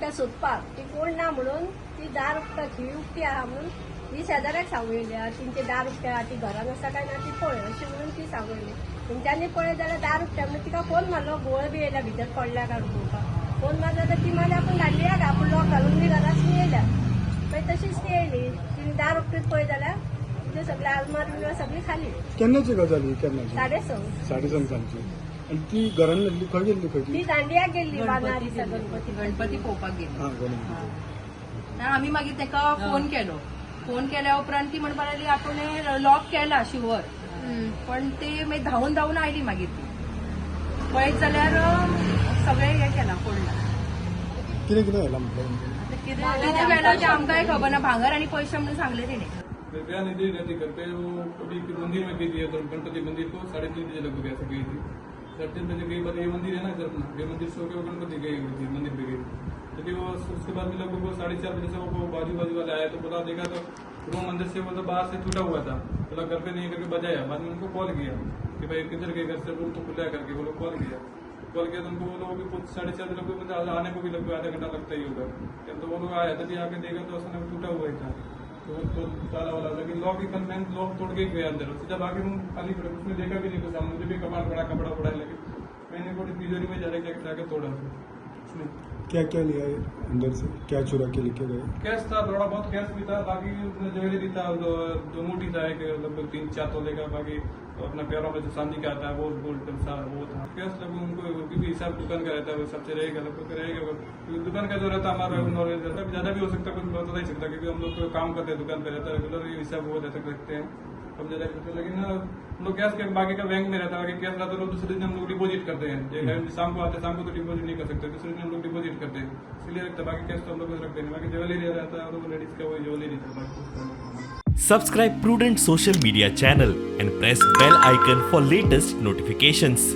उकट्या सोदपाक ती कोण ना म्हणून ती दार उकटाची उकटी आहा म्हणून ती शेजाऱ्याक सांगयली तिंचे दार उकट्या ती घरान आसा काय ना ती पळय अशी म्हणून ती सांगयली तेंच्यांनी पळय जाल्यार दार उकट्या म्हणून तिका फोन मारलो गोळ बी येयल्या भितर पडल्या काय पळोवपाक फोन मारलो जाल्यार ती मागीर आपण धाडली आपण लॉक घालून बी घरात येयल्या मागीर तशीच ती येयली तिने दार उकटीत पळय जाल्यार ते सगळे आलमार बिलमार सगळी खाली. केन्नाची गजाल ही केन्नाची? 6:30 साडेसंचांची. आणि ती घरान गेल्ली खंय गेल्ली खंयची? ती दांडियाक गेल्ली बानारीचा गणपती पळोवपाक गेली. हां गणपती. आम्ही मागीर ताका फोन केल्या उपरांत ती म्हणपाक लागली आपण लॉक केला शिवर पण ते मागीर धांवून आयली मागीर ती पळयत जाल्यार सगळे हे केला फोडला. कितें कितें व्हेलां म्हटलें? कितें वेळा ते आमकांय खबर ना भांगर आनी पयशे म्हणून सांगले तेणे. बयान नहीं देगा थी घर पे वो अभी मंदिर में गई थी तो गणपति मंदिर को 3:30 बजे लगभग ऐसे गई थी 3:30 बजे गई पर ये मंदिर है ना इधर अपना ये मंदिर सो के वो गणपति गई हुई थी मंदिर पे गई तो फिर वो उसके बाद में लगभग 4:30 बजे से वो बाजू वाले आया तो बोला देखा तो वो मंदिर से वो तो बाहर से टूटा हुआ था बोला घर पे नहीं करके बजाया बाद में उनको कॉल किया कि भाई किधर गए घर से रूम तो खुला करके वो लोग कॉल किया तो उनको वो लोग भी कुछ 4:30 लगभग आने को भी लगभग आधा घंटा लगता ही होगा तो वो लोग आया तभी आके देखा तो उसने टूटा हुआ ही था तो ताला वाला लेकिन लॉक ही कल मैंने लॉक तोड़ के गया अंदर उससे जब आगे हम खाली पड़े उसने देखा भी नहीं कुछ मुझे भी कमाल पड़ा कपड़ा पड़ा लेकिन मैंने कोई तिजोरी में जाके तोड़ा उसने क्या क्या लिया है अंदर से? क्या चुरा के लेके गए? कैश था थोड़ा बहुत कैश भी था बाकी उसमें ज्वेलरी था दो मूठी था एक लगभग 3-4 तोले का बाकी अपना पैरों में जो चांदी का आता है वो गोल्ड का वो था कैश लगभग उनको क्योंकि हिसाब दुकान का रहता है वो सबसे रहेगा लगभग रहेगा दुकान का जो रहता हमारा नॉलेज रहता है ज्यादा भी हो सकता है कुछ बता नहीं सकता क्योंकि हम लोग तो काम करते हैं दुकान पे रहता है रेगुलर ये हिसाब वो रहता रखते हैं कम ज्यादा करते लेकिन हम लोग कैश के बाकी का बैंक में रहता है कैश रहता है दूसरे दिन हम लोग डिपॉजिट करते हैं शाम को आते हैं शाम को तो डिपॉजिट नहीं कर सकते दूसरे दिन हम लोग डिपॉजिट करते हैं इसलिए रखते बाकी कैश तो हम लोग रखते हैं बाकी ज्वेलरी रहता है और लेडीज का वही ज्वेलरी था बाकी. Subscribe Prudent social media channel and press bell icon for latest notifications.